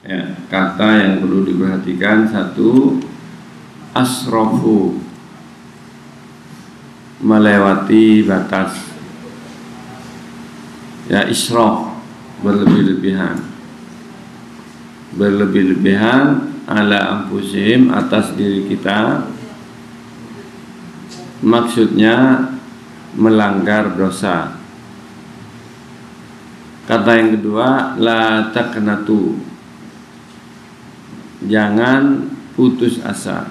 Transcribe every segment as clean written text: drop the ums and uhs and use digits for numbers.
Ya, kata yang perlu diperhatikan satu, asrofu, melewati batas. Ya, israf, berlebih-lebihan ala anfusihim, atas diri kita, maksudnya melanggar dosa. Kata yang kedua, la taqnatu, jangan putus asa.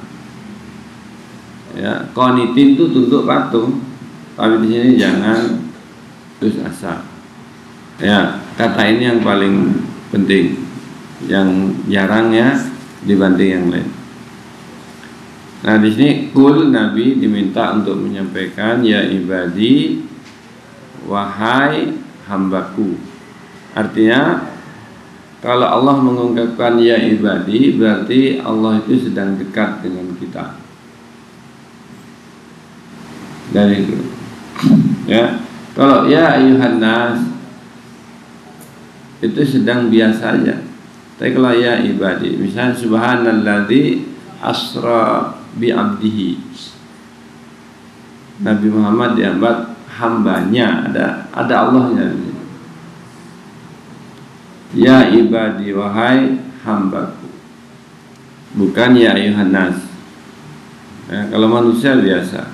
Ya, qanitin itu tunduk patuh, tapi di sini jangan putus asa. Ya, kata ini yang paling penting, yang jarang ya dibanding yang lain. Nah, di sini kul, Nabi diminta untuk menyampaikan ya ibadi, wahai hambaku. Artinya kalau Allah mengungkapkan ya ibadi, berarti Allah itu sedang dekat dengan kita. Dari itu. Ya, kalau ya ayuhan nas itu sedang biasa aja. Tapi kalau ya ibadi, misalnya subhanalladzi asra bi abdihi, Nabi Muhammad diambil hambanya, ada Allahnya. Ya ibadi, wahai hambaku, bukan ya ayuhan nas. Ya, kalau manusia biasa,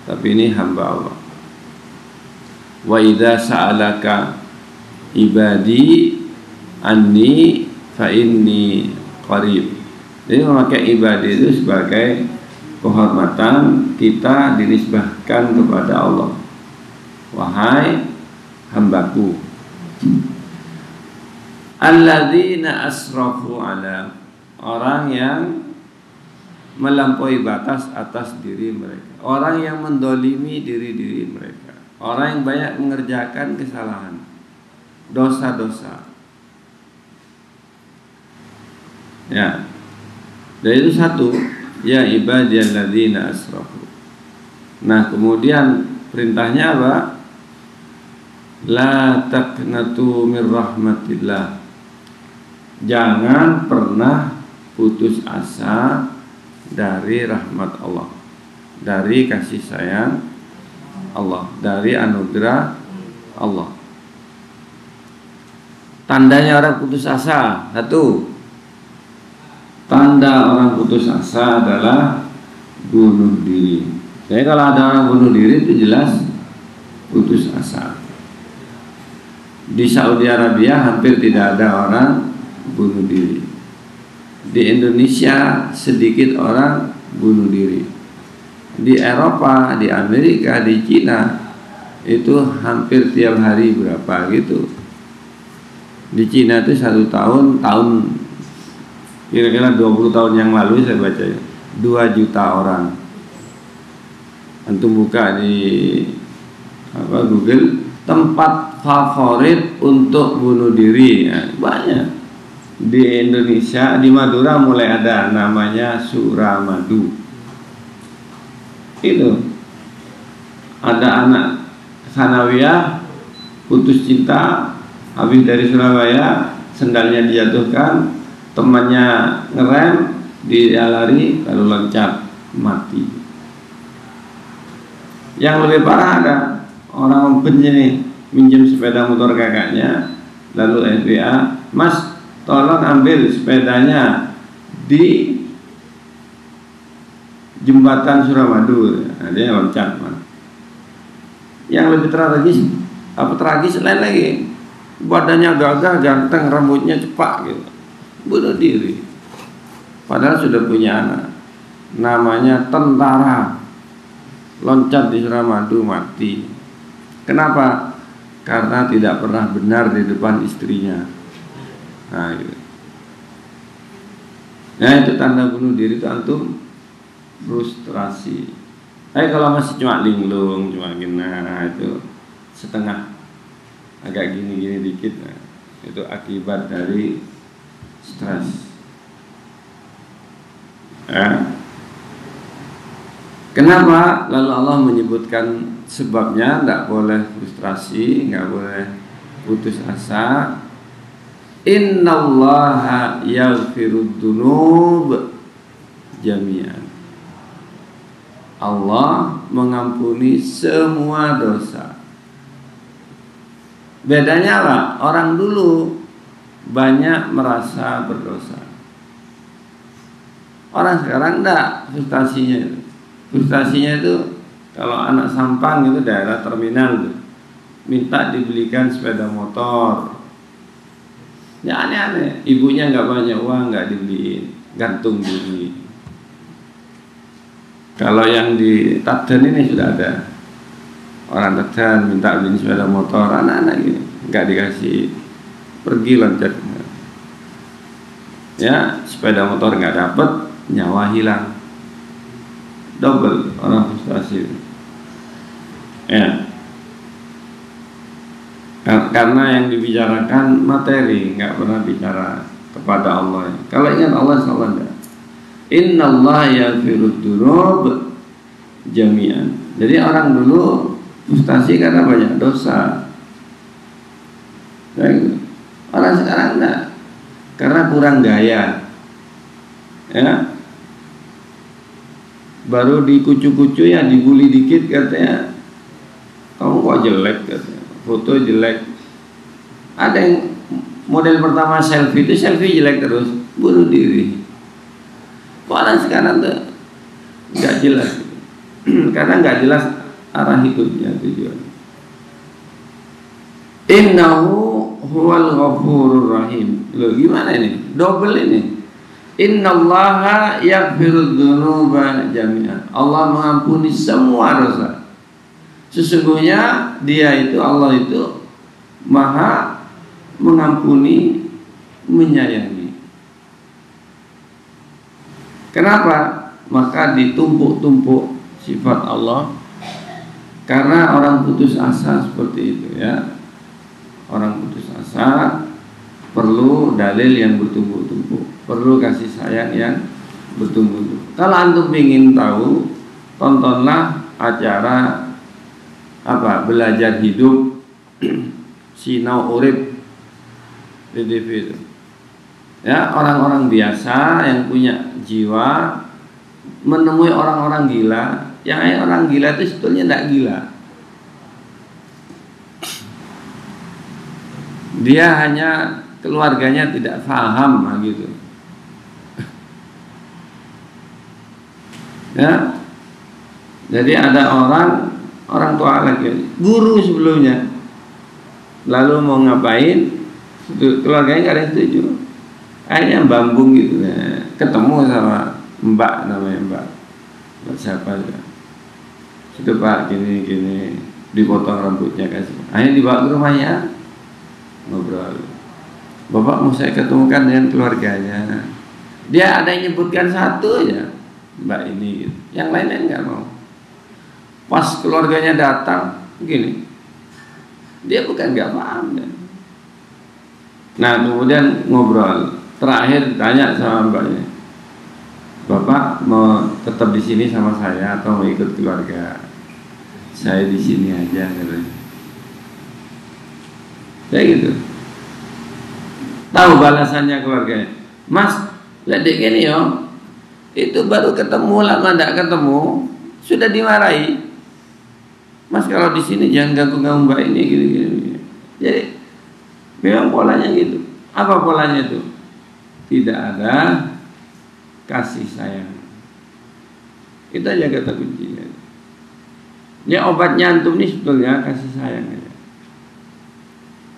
tapi ini hamba Allah. Wa idza sa'alaka ibadi anni fa inni qarib. Jadi memakai ibadi itu sebagai kehormatan, kita dinisbahkan kepada Allah. Wahai hambaku, alladzina asrafu ala, orang yang melampaui batas atas diri mereka, orang yang mendolimi diri mereka, orang yang banyak mengerjakan kesalahan, dosa-dosa. Ya, dari itu satu, ya ibadiyalladzina asrafu. Nah, kemudian perintahnya apa? La taqnatu mir rahmatillah, jangan pernah putus asa dari rahmat Allah, dari kasih sayang Allah, dari anugerah Allah. Tandanya orang putus asa, satu, tanda orang putus asa adalah bunuh diri. Jadi kalau ada orang bunuh diri itu jelas putus asa. Di Saudi Arabia hampir tidak ada orang bunuh diri. Di Indonesia sedikit orang bunuh diri. Di Eropa, di Amerika, di Cina itu hampir tiap hari berapa gitu. Di Cina itu 1 tahun kira-kira 20 tahun yang lalu saya baca 2 juta orang. Antum buka di Google, tempat favorit untuk bunuh diri ya, banyak. Di Indonesia, di Madura mulai ada, namanya Suramadu. Itu ada anak sanawiyah putus cinta, habis dari Surabaya, sendalnya dijatuhkan, temannya ngerem, dia lari, lalu loncat, mati. Yang lebih parah ada orang begini, minjem sepeda motor kakaknya, lalu SBA, mas tolong ambil sepedanya di jembatan Suramadu. Nah, dia loncat, man. Yang lebih tragis lain lagi, badannya gagah, ganteng, rambutnya cepak gitu, bunuh diri. Padahal sudah punya anak, namanya tentara, loncat di Suramadu, mati. Kenapa? Karena tidak pernah benar di depan istrinya. Nah, gitu. Nah, itu tanda bunuh diri itu antum frustrasi. Kalau masih cuma linglung, cuma gini, nah itu setengah, agak gini-gini dikit, nah, itu akibat dari stres. Kenapa? Lalu Allah menyebutkan sebabnya, tidak boleh frustrasi, nggak boleh putus asa. Innallaha yaghfirud dzunub jami'an. Allah mengampuni semua dosa. Bedanya apa? Orang dulu banyak merasa berdosa. Orang sekarang enggak, frustasinya itu kalau anak Sampang itu daerah terminal itu minta dibelikan sepeda motor. Ya aneh-aneh, ibunya nggak banyak uang, nggak dibeliin, gantung diri. Kalau yang di Tadden ini sudah ada orang Tadden minta beliin sepeda motor, anak-anak ini nggak dikasih, pergi loncat. Ya sepeda motor nggak dapet, nyawa hilang, double orang frustasi. Ya. Karena yang dibicarakan materi, nggak pernah bicara kepada Allah. Kalau ingat Allah salah enggak. Innallaha yaghfirud dzunub jami'an. Jadi orang dulu frustasi karena banyak dosa. Orang sekarang enggak, karena kurang gaya. Ya. Baru dikucu-kucu ya, dibully dikit katanya, kamu kok jelek katanya. Foto jelek. Ada yang model pertama selfie itu selfie jelek terus, bunuh diri. Orang sekarang tuh nggak jelas, karena nggak jelas arah hidupnya, tujuan. Innahu huwal ghafurur rahim. Loh gimana ini? Double ini. Innallaha yaghfirudz dzunuba jami'an. Allah mengampuni semua dosa. Sesungguhnya dia itu, Allah itu maha mengampuni, menyayangi. Kenapa? Maka ditumpuk-tumpuk sifat Allah. Karena orang putus asa seperti itu ya. Orang putus asa perlu dalil yang bertumpuk-tumpuk, perlu kasih sayang yang bertumpuk-tumpuk. Kalau antum ingin tahu, tontonlah acara belajar hidup Sinau Urip di TV itu. Ya, orang-orang biasa yang punya jiwa menemui orang-orang gila. Yang orang gila itu sebetulnya tidak gila. Dia hanya keluarganya tidak paham gitu. Ya. Jadi ada orang tua lagi, guru sebelumnya, lalu mau ngapain, keluarganya nggak ada yang setuju, akhirnya bambung gitu, ketemu sama mbak, namanya mbak siapa ya, sudah pak gini, dipotong rambutnya kasih, akhirnya dibawa ke rumahnya, ngobrol, bapak mau saya ketemukan dengan keluarganya, dia ada yang nyebutkan satu aja, mbak ini, gitu. Yang lainnya nggak mau. Pas keluarganya datang, begini, dia bukan nggak paham kan? Nah kemudian ngobrol, terakhir tanya sama mbaknya, bapak mau tetap di sini sama saya atau mau ikut keluarga? Saya di sini aja, katanya. Kayak gitu. Tahu balasannya keluarganya, mas, ledek gini yo, itu baru ketemu, lama nggak ketemu, sudah dimarahi. Mas kalau di sini jangan ganggu mbak ini gini. Jadi memang polanya gitu. Apa polanya itu? Tidak ada kasih sayang. Itu aja kata kuncinya. Ya obatnya antum ini sebetulnya kasih sayang aja.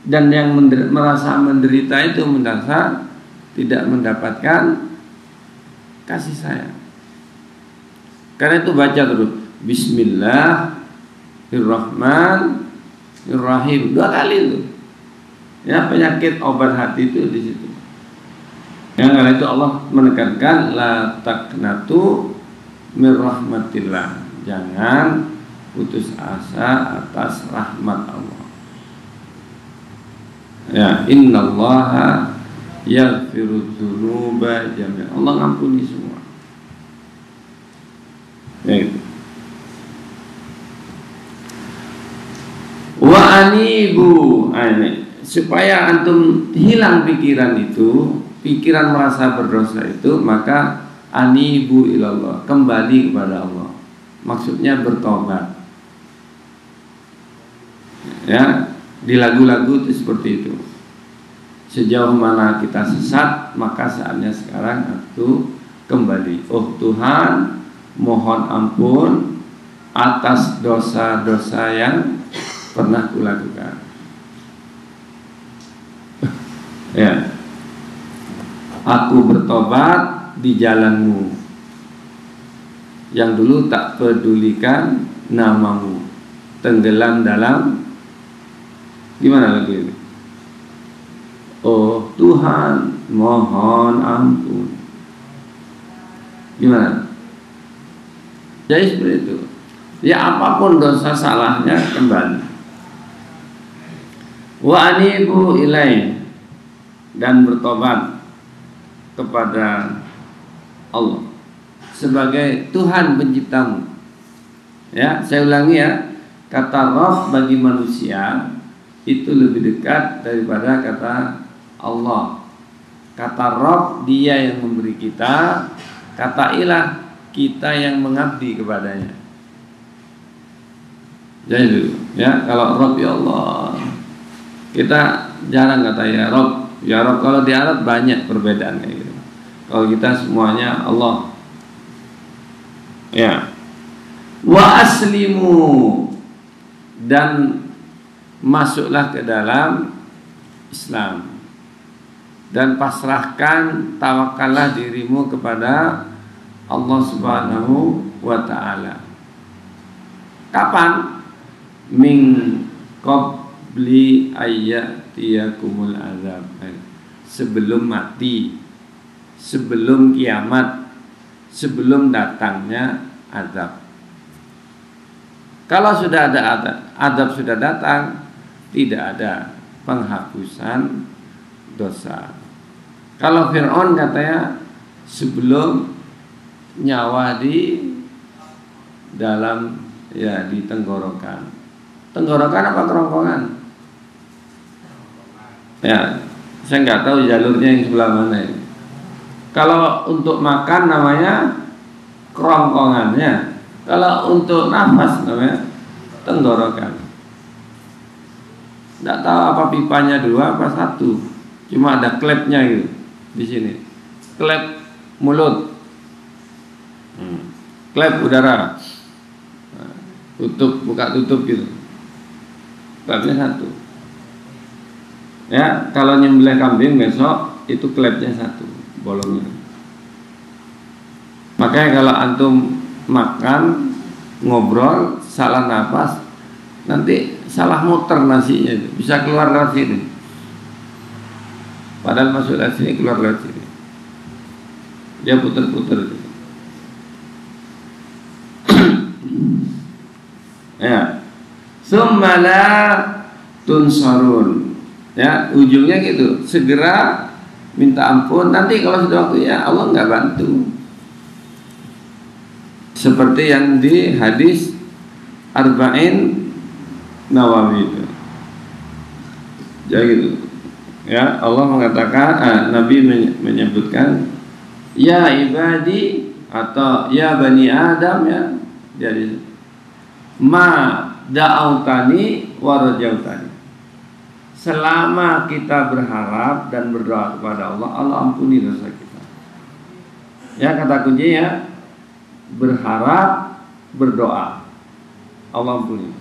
Dan yang merasa menderita itu merasa tidak mendapatkan kasih sayang. Karena itu baca terus Bismillahirrahmanirrahim 2 kali itu. Ya, penyakit obat hati itu di situ. Yang karena itu Allah menekankan la taqnatu mir rahmatillah. Jangan putus asa atas rahmat Allah. Ya, innallaha yaghfirudz dzunuba jami'an. Allah ngampuni semua. Ya gitu. Wa anibu, ini supaya antum hilang pikiran itu, pikiran merasa berdosa itu, maka anibu ilallah, kembali kepada Allah. Maksudnya bertobat. Ya, di lagu-lagu itu seperti itu. Sejauh mana kita sesat, maka saatnya sekarang itu kembali. Oh Tuhan, mohon ampun atas dosa-dosa yang pernah kulakukan. Ya, aku bertobat di jalanmu yang dulu tak pedulikan namamu, tenggelam dalam, gimana lagu ini? Oh Tuhan, mohon ampun. Gimana? Jadi seperti itu. Ya, apapun dosa salahnya kembali. Wa anibu ilaih, dan bertobat kepada Allah sebagai Tuhan penciptamu. Ya, saya ulangi ya. Kata Rabb bagi manusia itu lebih dekat daripada kata Allah. Kata Rabb, dia yang memberi kita. Kata ilah, kita yang mengabdi kepadanya. Jadi ya, kalau Rabb ya Allah, kita jarang kata ya Rabb. Ya Rabb kalau di Arab banyak perbedaan kayak gitu. Kalau kita semuanya Allah. Ya. Wa aslimu, dan masuklah ke dalam Islam, dan pasrahkan, tawakallah dirimu kepada Allah Subhanahu wa ta'ala. Kapan? Min qabli ayyatiyakumul azab, sebelum mati, sebelum kiamat, sebelum datangnya azab. Kalau sudah ada azab sudah datang, tidak ada penghapusan dosa. Kalau Fir'aun katanya sebelum nyawa di dalam, ya, di tenggorokan. Tenggorokan apa kerongkongan? Ya, saya nggak tahu jalurnya yang sebelah mana ini. Kalau untuk makan namanya kerongkongannya. Kalau untuk nafas namanya tenggorokan. Nggak tahu apa pipanya dua apa satu. Cuma ada klepnya gitu di sini. Klep mulut, klep udara. Tutup, buka tutup gitu. Klepnya satu. Ya, kalau nyembelih kambing besok itu klepnya satu, bolongnya. Makanya kalau antum makan, ngobrol, salah nafas, nanti salah muter nasinya itu, bisa keluar lewat sini. Padahal masuk lewat sini, keluar lewat sini. Dia puter-puter. Ya. Summala tunsarun. Ya, ujungnya gitu. Segera minta ampun. Nanti kalau sudah waktunya Allah nggak bantu. Seperti yang di hadis Arba'in Nawawi itu. Jadi gitu. Ya, Allah mengatakan, Nabi menyebutkan, ya ibadi, atau ya bani Adam, ya, jadi ma da'autani wa rajautani. Selama kita berharap dan berdoa kepada Allah, Allah ampuni dosa kita. Ya, kata kuncinya berharap, berdoa, Allah ampuni.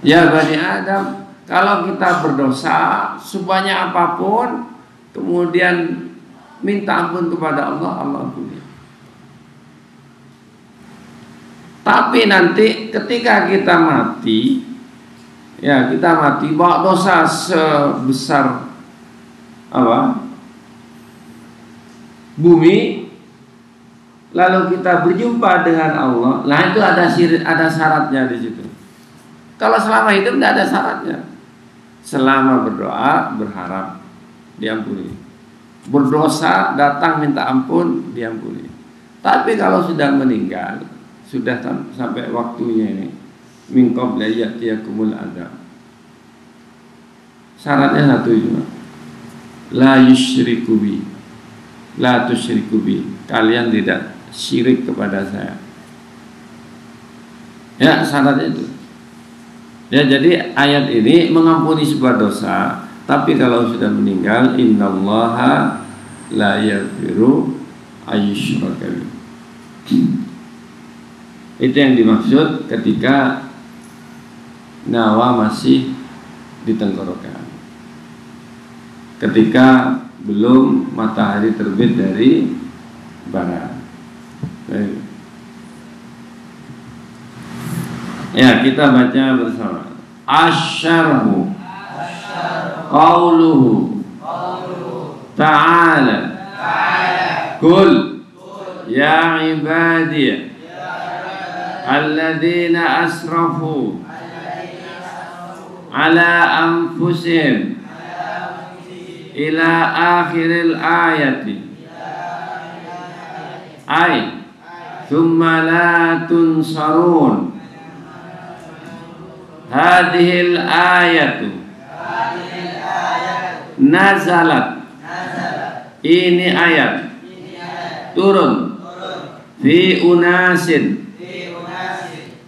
Ya bani Adam, kalau kita berdosa sebanyak apapun, kemudian minta ampun kepada Allah, Allah ampuni. Tapi nanti ketika kita mati, ya, kita mati bawa dosa sebesar apa? Bumi, lalu kita berjumpa dengan Allah. Nah, itu ada syaratnya di situ. Kalau selama hidup tidak ada syaratnya. Selama berdoa, berharap diampuni. Berdosa, datang minta ampun, diampuni. Tapi kalau sudah meninggal, sudah sampai waktunya ini, min qabli ya'tiyakumul adzab, Syaratnya satu cuma, la yusyriku bi, la tusyriku bi, kalian tidak syirik kepada saya. Ya, syaratnya itu. Ya, jadi ayat ini mengampuni sebuah dosa, tapi kalau sudah meninggal, innallaha la yaghfiru ayyushraka bihi. Itu yang dimaksud ketika nyawa masih di tenggorokan, ketika belum matahari terbit dari barat. Baik. Ya, kita baca bersama. Asyarhu qauluhu ta'ala Qul ya ibadiy alladzina asrafu ala anfusihim ila akhiril ayati ay thumma la tunsarun. Hadhil ayatu nazalat, ini ayat turun fi unasin,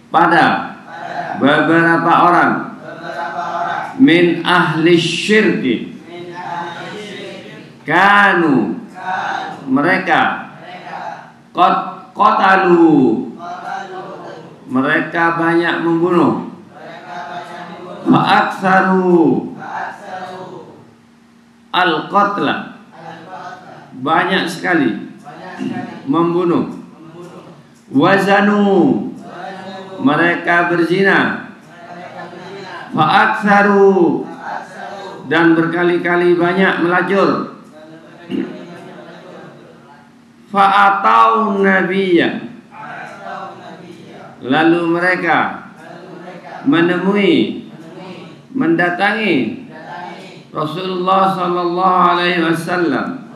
pada beberapa orang min ahli syirki, kanu, mereka qatalu, mereka banyak membunuh, fa'aktsaru al-qatla, banyak sekali membunuh, wazanu, mereka berzina, fa'aktsaru, dan berkali-kali banyak melacur, fa'atau nabiyya, lalu mereka mendatangi Rasulullah sallallahu alaihi wasallam.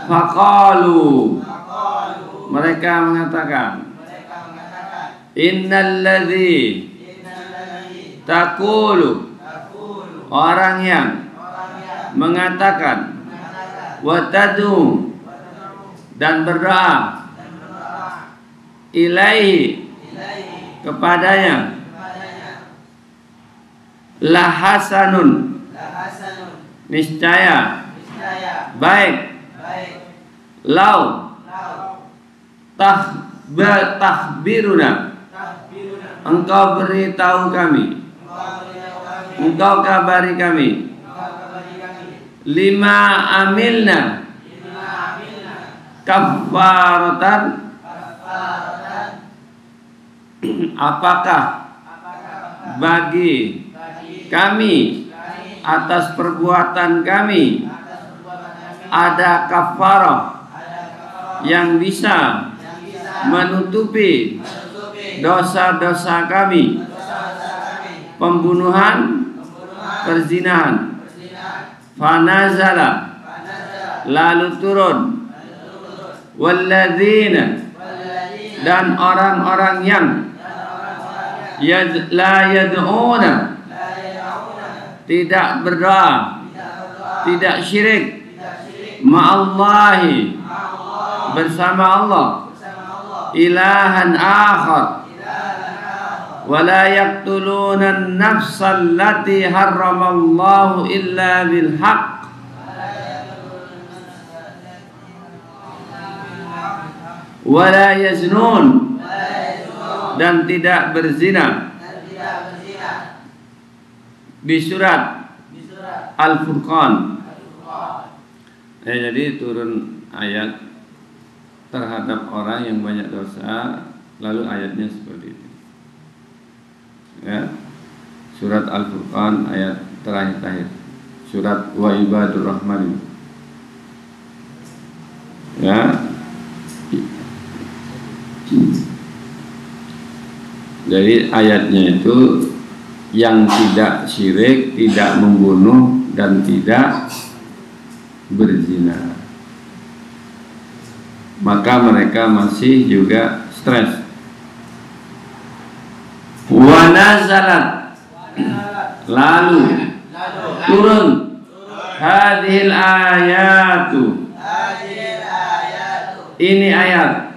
Faqalu, mereka mengatakan, innalladzi taqulu, orang yang mengatakan, watadu, dan berdoa, ilaihi, kepadanya, la hasanun, niscaya baik, lau tahbiruna, engkau beritahu kami, engkau kabari kami, lima amilna kafaratan, apakah bagi kami atas perbuatan kami ada kafarah yang bisa menutupi dosa-dosa kami, pembunuhan, perzinahan. Fanazala, lalu turun, walladzina, dan orang-orang yang la yad'una, tidak berdoa, tidak syirik, ma'allahi, bersama Allah, ilahan akhar, wa la yaqtuluna an-nafsa allati harramallahu illa bil haqq, wa la yaznun, dan tidak berzina. Di surat Al-Furqan. Jadi turun ayat terhadap orang yang banyak dosa, lalu ayatnya seperti itu. Ya. Surat Al-Furqan ayat terakhir. Surat Wa Ibadur Rahman. Ya. Jadi ayatnya itu yang tidak syirik, tidak membunuh, dan tidak berzina, maka mereka masih juga stres. Wa nazalat, lalu turun hadhil ayatu, ini ayat.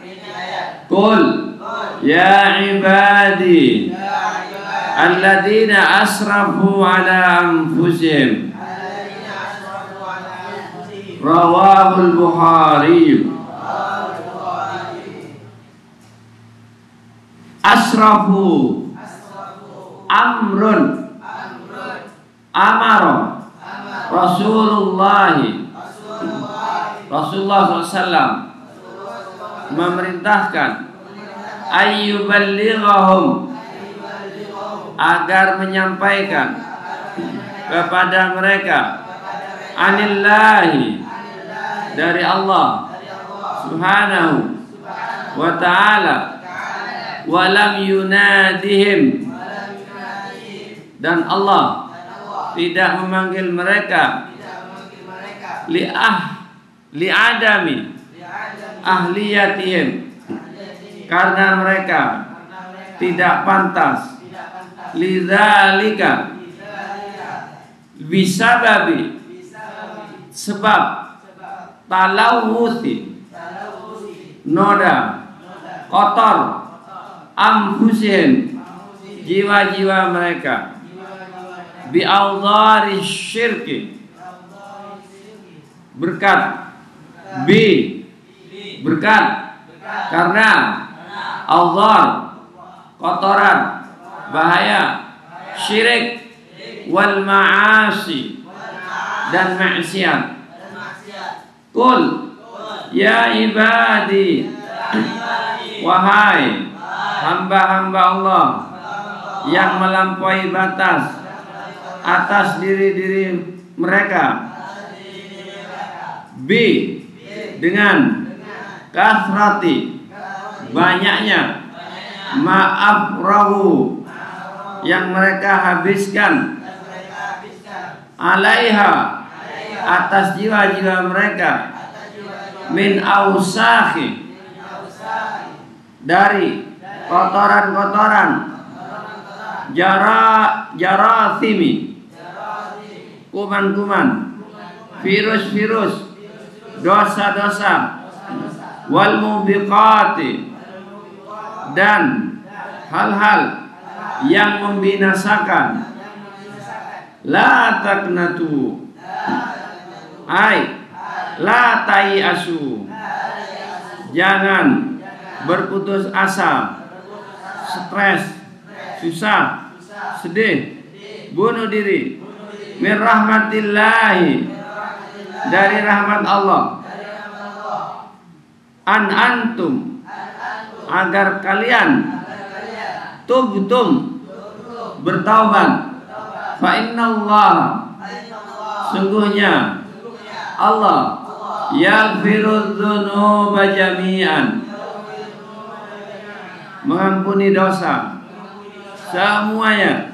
Qul ya ibadi alladzina asrafu ala anfusihim rawahul Bukhari. Asrafu amrun amara Rasulullah SAW memerintahkan ayyuballighahum, agar menyampaikan kepada mereka anillahi, dari Allah Subhanahu wa ta'ala, walam yunadihim, dan Allah tidak memanggil mereka li'adami ahliyatihim, karena mereka tidak pantas, lidzalika, bisababi, sebab talawuthi, noda, kotor, anfusihim, jiwa-jiwa mereka, bi'awdhari syirki, berkat berkat karena awdhar, kotoran, bahaya, syirik, wal ma'asi, dan maksiat. Qul ya ibadi, wahai hamba-hamba Allah yang melampaui batas atas diri-diri mereka, dengan kathrati, banyaknya, ma'afrahu, yang mereka habiskan, alaiha, atas jiwa-jiwa mereka, min ausakhi, dari kotoran-kotoran, jarathimi, kuman-kuman, virus-virus, dosa-dosa, wal mubiqati, dan hal-hal yang membinasakan. La taqnatu, la tayasu, jangan berputus asa, stres, susah, sedih, bunuh diri, min rahmatillahi, dari rahmat Allah, antum, agar kalian tubtum, bertaubat, fa innallaha, sungguhnya Allah yaghfiru dzunuba jami'an, mengampuni dosa semuanya,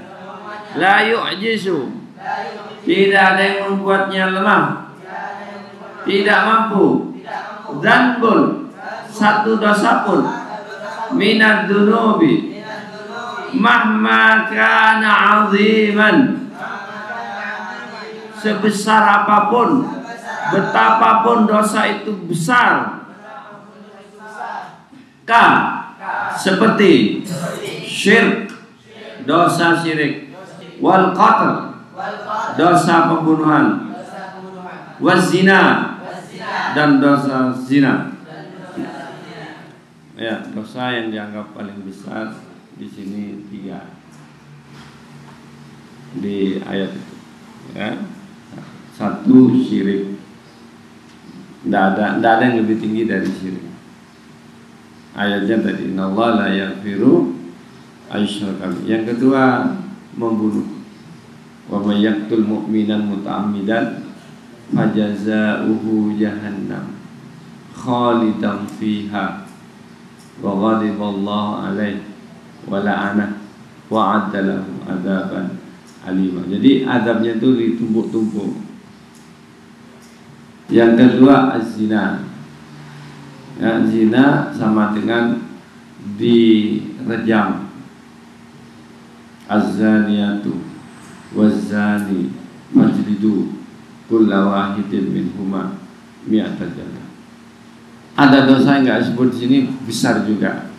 la yu'jizu, tidak ada yang membuatnya lemah, tidak mampu, dzanbun, satu dosa pun, minad dzunubi, mahma kana 'aziman, sebesar apapun, betapapun dosa itu besar, seperti syirk, dosa syirik, wal qatl, dosa pembunuhan, wazina, dan dosa zina. Ya, dosa yang dianggap paling besar di sini 3 di ayat itu. Ya, 1 syirik, tidak ada yang lebih tinggi dari syirik. Ayatnya tadi, innallaha la yaghfiru ayyushraka. Yang kedua, membunuh. Wa may yaqtul mu'minan muta'ammidan fajaza'uhu jahannam khalidan fiha wa ghadiballahu alaihi wa la'anah wa 'adda lahu 'adzaban alimah. Jadi azabnya itu ditumpuk-tumpuk. Yang kedua, az-zina. Ya, zina sama dengan direjam. Az-zaniyatu wazani fajlidu kulla wahidin minhuma mi'ata jaldah. Ada dosa yang nggak disebut di sini besar juga,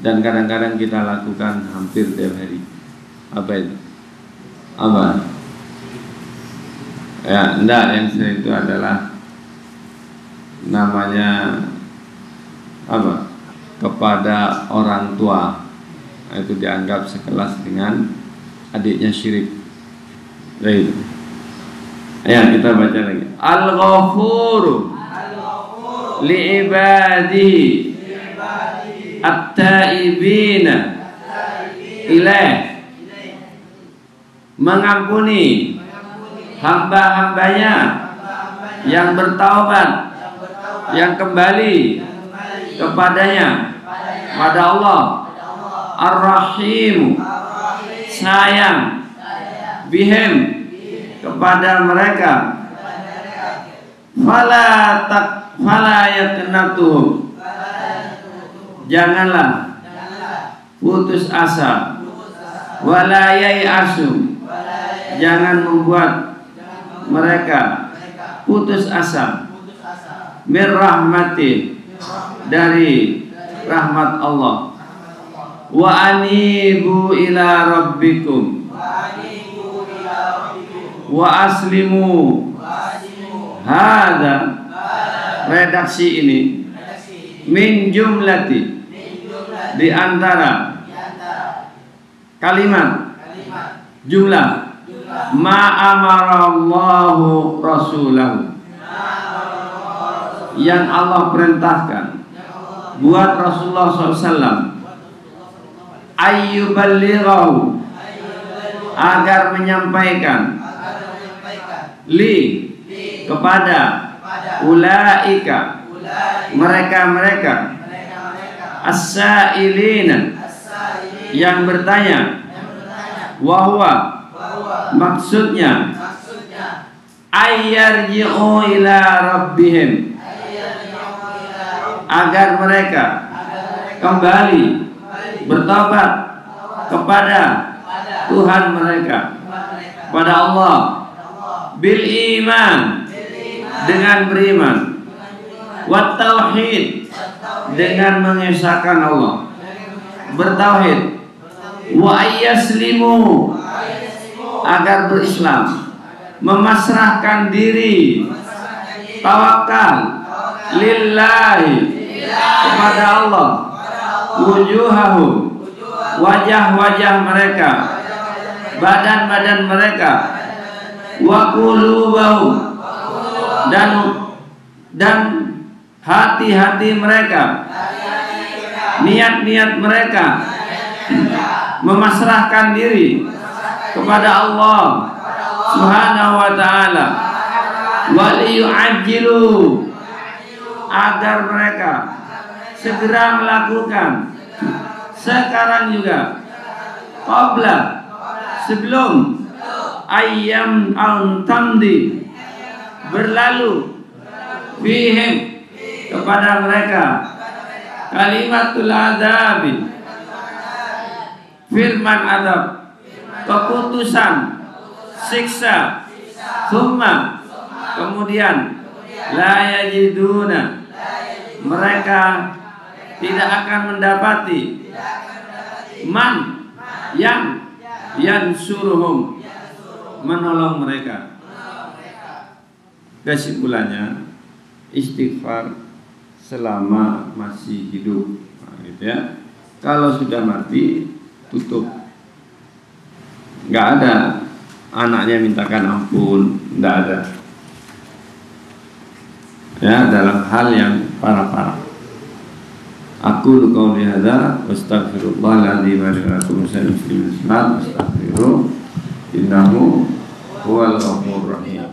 dan kadang-kadang kita lakukan hampir tiap hari. Apa itu? Apa? Ya, enggak, yang itu adalah namanya apa? Kepada orang tua, itu dianggap sekelas dengan adiknya syirik. Baik. Ya, kita baca lagi. Al-Ghafuru li'ibadihi at-taibina ilaih, mengampuni hamba-hambanya yang bertaubat, yang kembali kepadanya, pada Allah. Ar-Rahim, sayang, bihim, kepada mereka. Fala yaknatuhum, janganlah putus asa. Wala yai'asu, jangan membuat mereka putus asa. Mir rahmati, dari rahmat Allah. Wa anibu ila rabbikum wa aslimu. Hada, redaksi ini, min jumlati, di antara kalimat, jumlah, ma amarallahu rasulahu, yang Allah perintahkan buat Rasulullah SAW, ayyuballighahu, agar menyampaikan, li, kepada, ulaika, mereka-mereka, as-sa'ilina, yang bertanya, wahwa, maksudnya, ayyarji'u ila rabbihim, agar mereka kembali bertobat kepada Tuhan mereka, pada Allah, bil iman, dengan beriman, wat tauhid, dengan mengesahkan Allah, bertauhid, wa ayyaslimu, agar berislam, memasrahkan diri, tawakal, lillahi, kepada Allah, wujuhahum, wajah-wajah mereka, badan-badan mereka, wa qulubahum, dan hati-hati mereka, niat-niat mereka, memasrahkan diri kepada Allah Subhanahu wa ta'ala. Wa liyu'ajjilu, agar mereka segera melakukan sekarang juga, qabla, sebelum, ayyam al-tamdi, berlalu, fihim, kepada mereka, kalimatul adabi, firman adab, keputusan siksa, summa, kemudian, la yajiduna, mereka tidak akan mendapati, man, yang suruhum, menolong mereka. Kesimpulannya, istighfar selama masih hidup, nah, gitu ya. Kalau sudah mati, tutup. Nggak ada anaknya mintakan ampun, nggak ada. Ya, dalam hal yang parah-parah. Aku qouli hadza wastaghfirullahal-adzim wa lakum muslimin, astaghfiruh, innahu huwal ghafurur rahim.